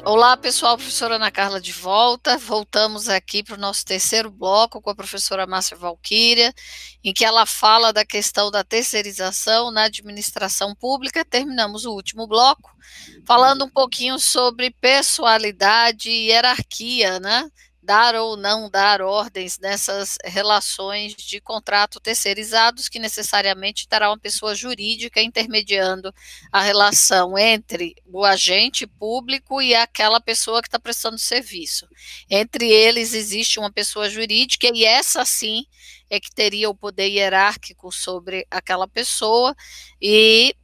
Olá, pessoal, professora Ana Carla de volta. Voltamos aqui para o nosso terceiro bloco com a professora Márcia Valquíria, em que ela fala da questão da terceirização na administração pública. Terminamos o último bloco falando um pouquinho sobre pessoalidade e hierarquia, né? Dar ou não dar ordens nessas relações de contrato terceirizados, que necessariamente terá uma pessoa jurídica intermediando a relação entre o agente público e aquela pessoa que está prestando serviço. Entre eles existe uma pessoa jurídica e essa sim é que teria o poder hierárquico sobre aquela pessoa e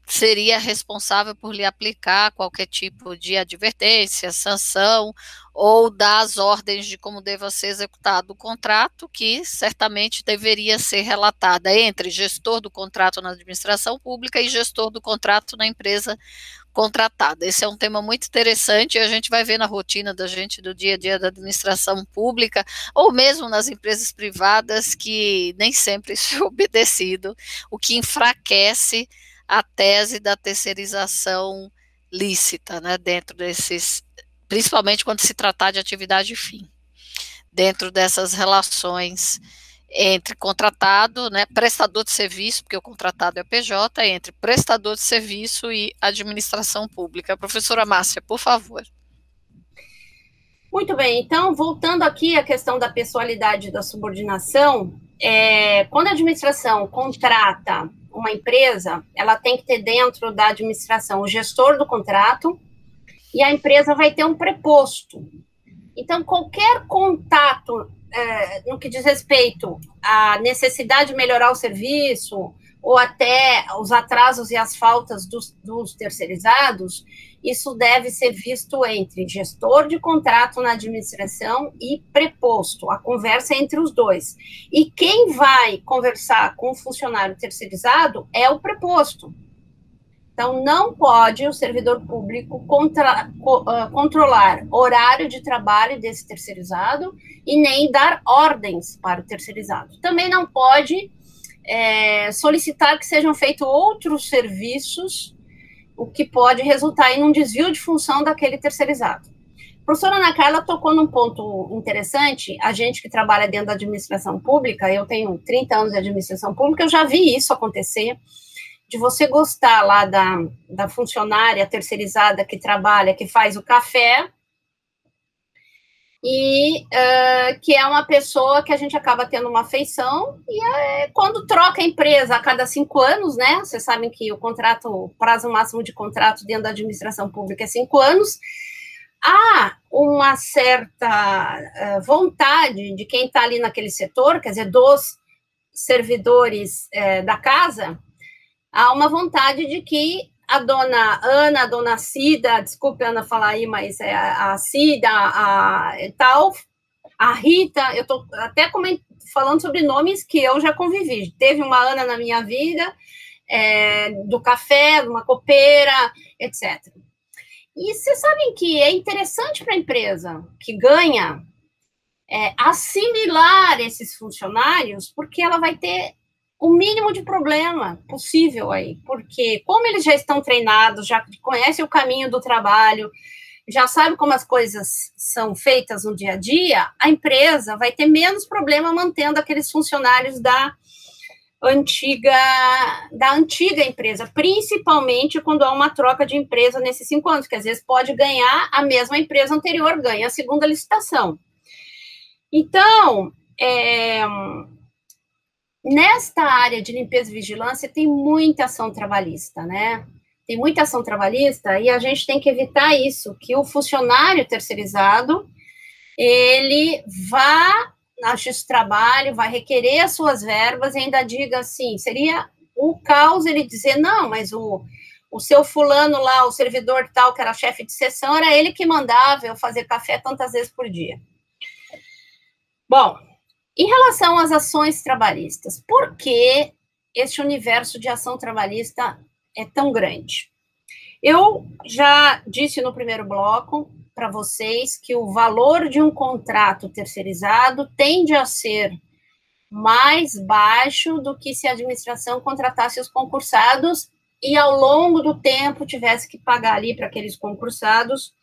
seria responsável por lhe aplicar qualquer tipo de advertência, sanção ou dar as ordens de como deva ser executado o contrato, que certamente deveria ser relatada entre gestor do contrato na administração pública e gestor do contrato na empresa contratada. Esse é um tema muito interessante e a gente vai ver na rotina da gente do dia a dia da administração pública ou mesmo nas empresas privadas que nem sempre isso é obedecido, o que enfraquece a tese da terceirização lícita, né, dentro desses, principalmente quando se tratar de atividade fim, dentro dessas relações entre contratado, né, prestador de serviço, porque o contratado é PJ, entre prestador de serviço e administração pública. Professora Márcia, por favor. Muito bem, então, voltando aqui à questão da pessoalidade da subordinação, quando a administração contrata uma empresa, ela tem que ter dentro da administração o gestor do contrato e a empresa vai ter um preposto. Então, qualquer contato no que diz respeito à necessidade de melhorar o serviço ou até os atrasos e as faltas dos terceirizados, isso deve ser visto entre gestor de contrato na administração e preposto, a conversa é entre os dois. E quem vai conversar com o funcionário terceirizado é o preposto. Então, não pode o servidor público controlar horário de trabalho desse terceirizado e nem dar ordens para o terceirizado. Também não pode solicitar que sejam feitos outros serviços, o que pode resultar em um desvio de função daquele terceirizado. A professora Ana Carla tocou num ponto interessante. A gente que trabalha dentro da administração pública, eu tenho 30 anos de administração pública, eu já vi isso acontecer, de você gostar lá da funcionária terceirizada que trabalha, que faz o café, e que é uma pessoa que a gente acaba tendo uma afeição, e quando troca a empresa a cada 5 anos, né, vocês sabem que o prazo máximo de contrato dentro da administração pública é 5 anos, há uma certa vontade de quem está ali naquele setor, quer dizer, dos servidores da casa, há uma vontade de que a dona Ana, a dona Cida, desculpe, Ana, falar aí, mas a Cida, a Rita, eu estou até falando sobre nomes que eu já convivi. Teve uma Ana na minha vida, do café, de uma copeira, etc. E vocês sabem que é interessante para a empresa que ganha assimilar esses funcionários, porque ela vai ter o mínimo de problema possível aí, porque como eles já estão treinados, já conhecem o caminho do trabalho, já sabem como as coisas são feitas no dia a dia, a empresa vai ter menos problema mantendo aqueles funcionários da antiga empresa, principalmente quando há uma troca de empresa nesses 5 anos, que às vezes pode ganhar a mesma empresa anterior, ganha a segunda licitação. Então, nesta área de limpeza e vigilância tem muita ação trabalhista, né? Tem muita ação trabalhista e a gente tem que evitar isso, que o funcionário terceirizado, ele vá na justiça do trabalho, vai requerer as suas verbas e ainda diga assim, seria o caos ele dizer, não, mas o seu fulano lá, o servidor tal, que era chefe de seção, era ele que mandava eu fazer café tantas vezes por dia. Bom, em relação às ações trabalhistas, por que esse universo de ação trabalhista é tão grande? Eu já disse no primeiro bloco para vocês que o valor de um contrato terceirizado tende a ser mais baixo do que se a administração contratasse os concursados e ao longo do tempo tivesse que pagar ali para aqueles concursados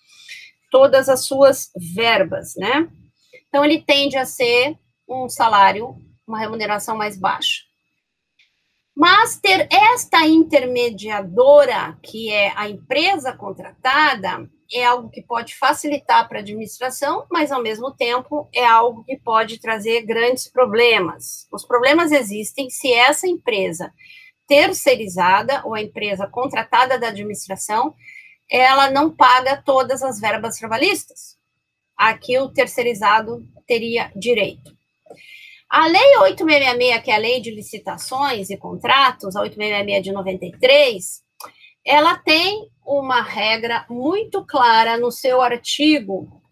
todas as suas verbas, né? Então, ele tende a ser um salário, uma remuneração mais baixa. Mas ter esta intermediadora, que é a empresa contratada, é algo que pode facilitar para a administração, mas, ao mesmo tempo, é algo que pode trazer grandes problemas. Os problemas existem se essa empresa terceirizada, ou a empresa contratada da administração, ela não paga todas as verbas trabalhistas. Aqui o terceirizado teria direito. A Lei 8666, que é a Lei de Licitações e Contratos, a 8666 de 93, ela tem uma regra muito clara no seu artigo,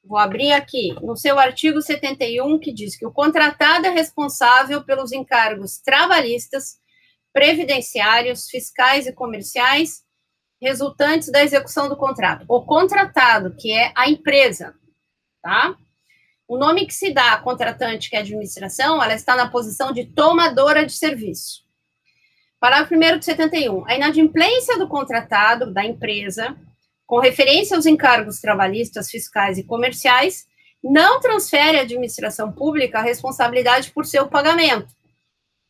vou abrir aqui, no seu artigo 71, que diz que o contratado é responsável pelos encargos trabalhistas, previdenciários, fiscais e comerciais resultantes da execução do contrato. O contratado, que é a empresa, tá? O nome que se dá à contratante, que é a administração, ela está na posição de tomadora de serviço. Parágrafo 1º de 71. A inadimplência do contratado, da empresa, com referência aos encargos trabalhistas, fiscais e comerciais, não transfere à administração pública a responsabilidade por seu pagamento,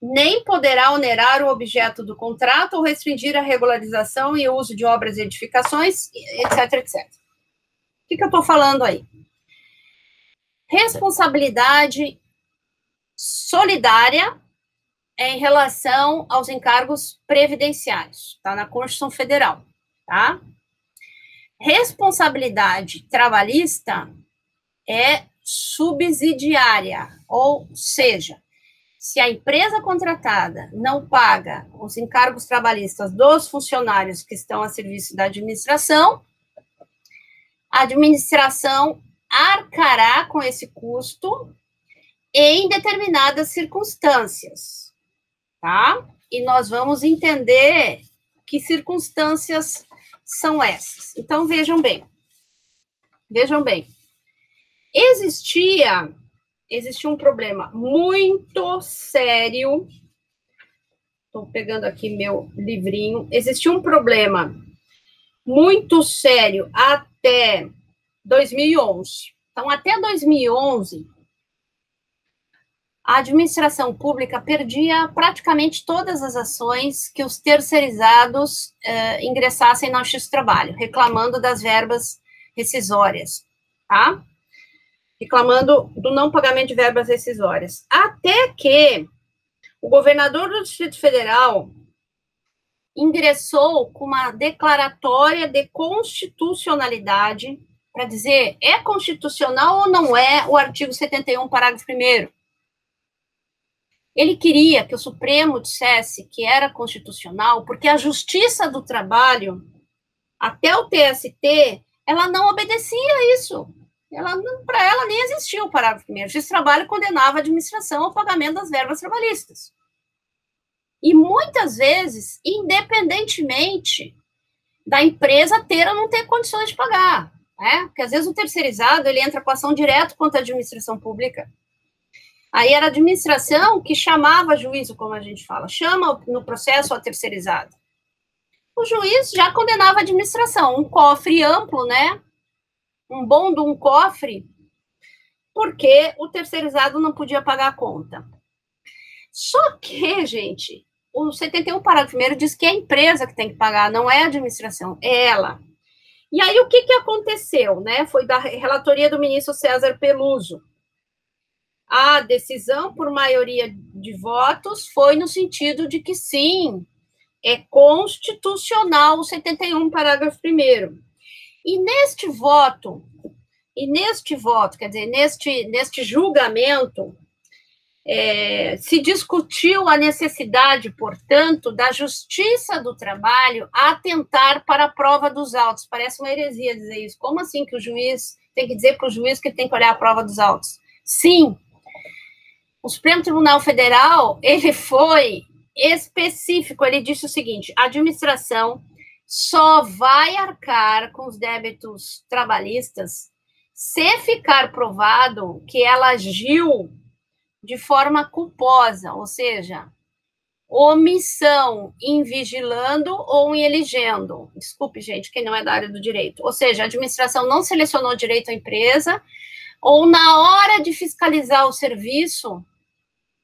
nem poderá onerar o objeto do contrato ou restringir a regularização e uso de obras e edificações, etc, etc. O que eu estou falando aí? Responsabilidade solidária em relação aos encargos previdenciários, está na Constituição Federal, tá? Responsabilidade trabalhista é subsidiária, ou seja, se a empresa contratada não paga os encargos trabalhistas dos funcionários que estão a serviço da administração, a administração arcará com esse custo em determinadas circunstâncias, tá? E nós vamos entender que circunstâncias são essas. Então, vejam bem. Existia um problema muito sério. Estou pegando aqui meu livrinho. Existia um problema muito sério até 2011. Então, até 2011, a administração pública perdia praticamente todas as ações que os terceirizados ingressassem na Justiça do Trabalho, reclamando das verbas rescisórias, tá? Reclamando do não pagamento de verbas rescisórias. Até que o governador do Distrito Federal ingressou com uma declaratória de constitucionalidade para dizer, é constitucional ou não é o artigo 71, parágrafo 1º? Ele queria que o Supremo dissesse que era constitucional, porque a Justiça do Trabalho, até o TST, ela não obedecia a isso. Para ela nem existia o parágrafo 1º. A Justiça do Trabalho condenava a administração ao pagamento das verbas trabalhistas. E muitas vezes, independentemente da empresa ter ou não ter condições de pagar, né? Porque às vezes o terceirizado, ele entra com ação direto contra a administração pública. Aí era a administração que chamava juízo, como a gente fala, chama no processo a terceirizado. O juiz já condenava a administração, um cofre amplo, né? Um bom de um cofre, porque o terceirizado não podia pagar a conta. Só que, gente, o 71, parágrafo 1º, diz que é a empresa que tem que pagar, não é a administração, é ela. E aí, o que aconteceu, né? Foi da relatoria do ministro César Peluso. A decisão por maioria de votos foi no sentido de que, sim, é constitucional o 71, parágrafo 1º. E neste voto, quer dizer, neste julgamento, se discutiu a necessidade, portanto, da Justiça do Trabalho atentar para a prova dos autos. Parece uma heresia dizer isso. Como assim que o juiz tem que dizer para o juiz que ele tem que olhar a prova dos autos? Sim, o Supremo Tribunal Federal, ele foi específico, ele disse o seguinte, a administração só vai arcar com os débitos trabalhistas se ficar provado que ela agiu de forma culposa, ou seja, omissão em vigilando ou em elegendo. Desculpe, gente, quem não é da área do direito. Ou seja, a administração não selecionou direito à empresa, ou na hora de fiscalizar o serviço,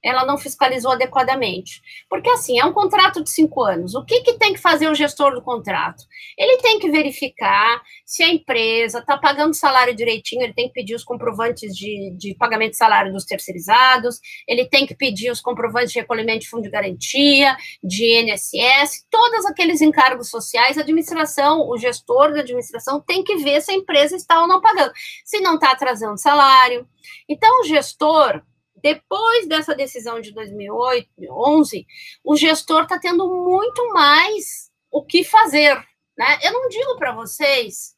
ela não fiscalizou adequadamente. Porque, assim, é um contrato de 5 anos. O que tem que fazer o gestor do contrato? Ele tem que verificar se a empresa está pagando salário direitinho, ele tem que pedir os comprovantes de pagamento de salário dos terceirizados, ele tem que pedir os comprovantes de recolhimento de fundo de garantia, de INSS, todos aqueles encargos sociais, a administração, o gestor da administração tem que ver se a empresa está ou não pagando, se não está atrasando salário. Então, o gestor, depois dessa decisão de 2011, o gestor está tendo muito mais o que fazer, né? Eu não digo para vocês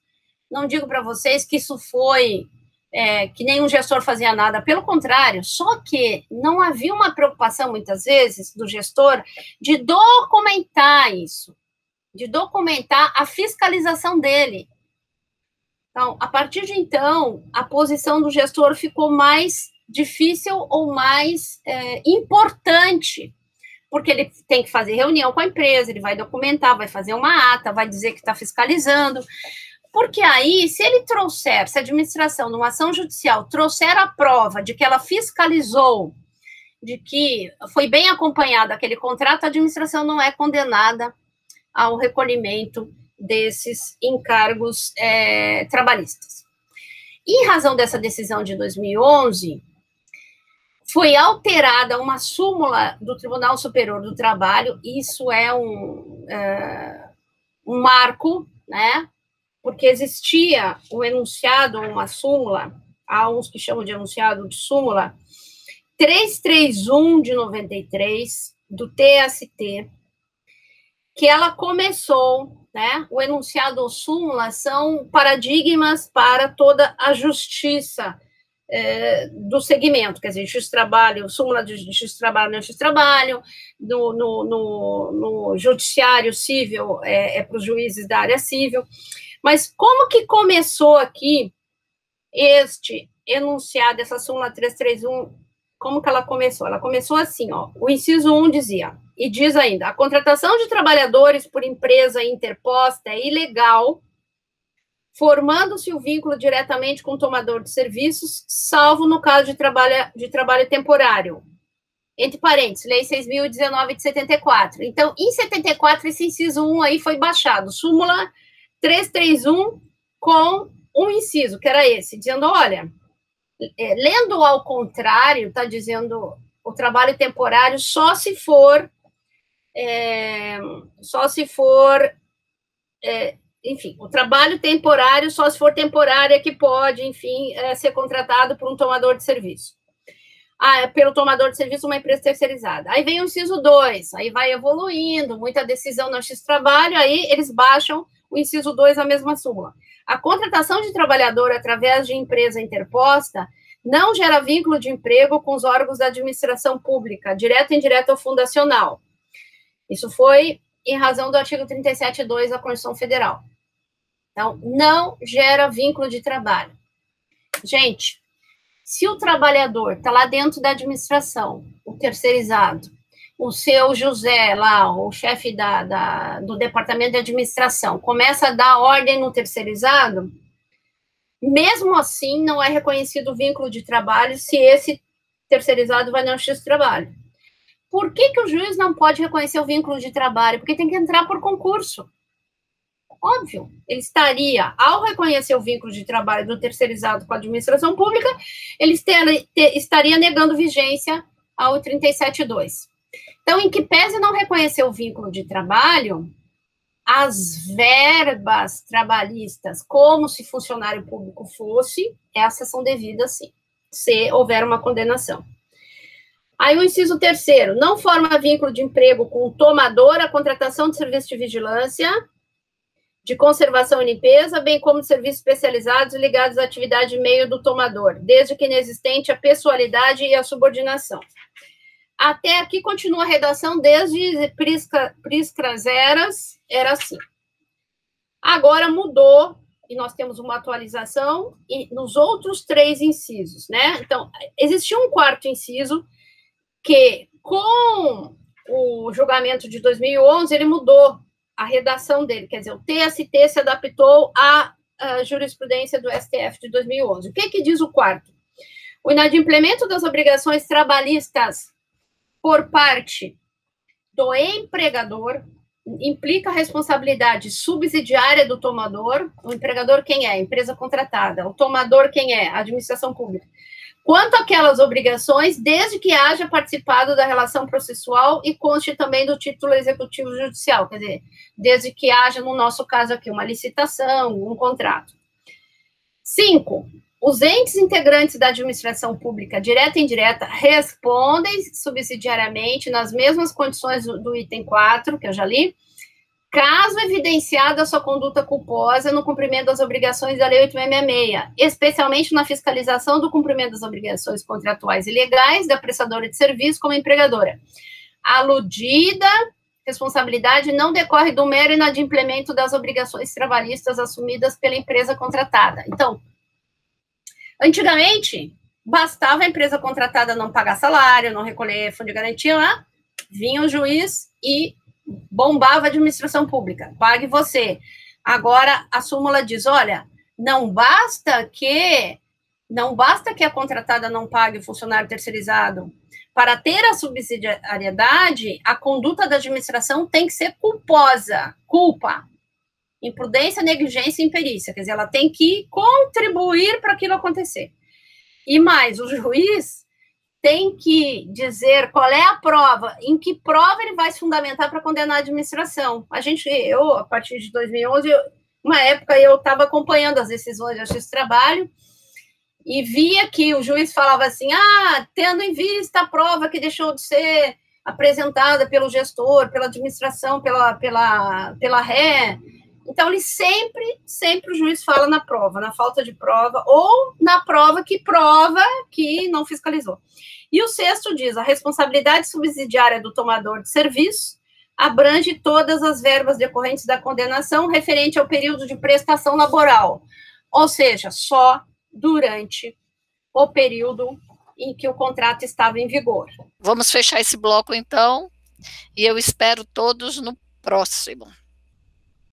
que isso foi que nenhum gestor fazia nada, pelo contrário, só que não havia uma preocupação, muitas vezes, do gestor de documentar isso, de documentar a fiscalização dele. Então, a partir de então, a posição do gestor ficou mais difícil ou mais importante, porque ele tem que fazer reunião com a empresa, ele vai documentar, vai fazer uma ata, vai dizer que está fiscalizando, porque aí, se a administração, numa ação judicial, trouxer a prova de que ela fiscalizou, de que foi bem acompanhado aquele contrato, a administração não é condenada ao recolhimento desses encargos trabalhistas. Em razão dessa decisão de 2011, foi alterada uma súmula do Tribunal Superior do Trabalho, isso é um marco, né? Porque existia um enunciado, uma súmula, há uns que chamam de enunciado de súmula, 331 de 93, do TST, que ela começou, né? O enunciado ou súmula são paradigmas para toda a justiça do segmento, quer dizer, justiça do trabalho, súmula de justiça do trabalho, não justiça do trabalho, no judiciário civil para os juízes da área civil. Mas como que começou aqui este enunciado, essa súmula 331, como que ela começou? Ela começou assim, ó, o inciso 1 dizia, e diz ainda, a contratação de trabalhadores por empresa interposta é ilegal, formando-se o vínculo diretamente com o tomador de serviços, salvo no caso de trabalho temporário. Entre parênteses, Lei 6.019 de 74. Então, em 74, esse inciso 1 aí foi baixado, súmula 331 com um inciso, que era esse, dizendo, olha, lendo ao contrário, está dizendo o trabalho temporário só se for, enfim, o trabalho temporário só se for temporária que pode, enfim, ser contratado por um tomador de serviço. Pelo tomador de serviço, uma empresa terceirizada. Aí vem o inciso 2, aí vai evoluindo, muita decisão no X-Trabalho, aí eles baixam o inciso 2, a mesma súmula. A contratação de trabalhador através de empresa interposta não gera vínculo de emprego com os órgãos da administração pública, direto, indireto ou fundacional. Isso foi em razão do artigo 37.2 da Constituição Federal. Então, não gera vínculo de trabalho. Gente, se o trabalhador está lá dentro da administração, o terceirizado, o seu José lá, o chefe do departamento de administração, começa a dar ordem no terceirizado, mesmo assim não é reconhecido o vínculo de trabalho se esse terceirizado vai no X de trabalho. Por que o juiz não pode reconhecer o vínculo de trabalho? Porque tem que entrar por concurso. Óbvio, ele estaria, ao reconhecer o vínculo de trabalho do terceirizado com a administração pública, ele estaria negando vigência ao 37.2. Então, em que pese não reconhecer o vínculo de trabalho, as verbas trabalhistas, como se funcionário público fosse, essas são devidas, sim, se houver uma condenação. Aí o inciso 3º, não forma vínculo de emprego com o tomador a contratação de serviço de vigilância, de conservação e limpeza, bem como de serviços especializados ligados à atividade de meio do tomador, desde que inexistente a pessoalidade e a subordinação. Até aqui continua a redação, desde Priscras Eras, era assim. Agora mudou, e nós temos uma atualização nos outros 3 incisos, né? Então, existia um 4º inciso que, com o julgamento de 2011, ele mudou a redação dele, quer dizer, o TST se adaptou à jurisprudência do STF de 2011. O que diz o quarto? O inadimplemento das obrigações trabalhistas por parte do empregador implica a responsabilidade subsidiária do tomador. O empregador quem é? A empresa contratada. O tomador quem é? A administração pública. Quanto àquelas obrigações, desde que haja participado da relação processual e conste também do título executivo judicial, quer dizer, desde que haja, no nosso caso aqui, uma licitação, um contrato. 5. Os entes integrantes da administração pública, direta e indireta, respondem subsidiariamente nas mesmas condições do item 4, que eu já li, caso evidenciada a sua conduta culposa no cumprimento das obrigações da Lei 8.666, especialmente na fiscalização do cumprimento das obrigações contratuais e legais da prestadora de serviço como empregadora. Aludida responsabilidade não decorre do mero inadimplemento das obrigações trabalhistas assumidas pela empresa contratada. Então, antigamente, bastava a empresa contratada não pagar salário, não recolher fundo de garantia, lá, vinha o juiz e bombava a administração pública, pague você. Agora, a súmula diz, olha, não basta que a contratada não pague o funcionário terceirizado. Para ter a subsidiariedade, a conduta da administração tem que ser culposa, culpa, imprudência, negligência e imperícia, quer dizer, ela tem que contribuir para aquilo acontecer. E mais, o juiz tem que dizer qual é a prova, em que prova ele vai se fundamentar para condenar a administração. Eu, a partir de 2011, uma época eu estava acompanhando as decisões de justiça do trabalho e via que o juiz falava assim, tendo em vista a prova que deixou de ser apresentada pelo gestor, pela administração, pela ré. Então, ele sempre o juiz fala na prova, na falta de prova, ou na prova que não fiscalizou. E o 6º diz, a responsabilidade subsidiária do tomador de serviço abrange todas as verbas decorrentes da condenação referente ao período de prestação laboral, ou seja, só durante o período em que o contrato estava em vigor. Vamos fechar esse bloco, então, e eu espero todos no próximo.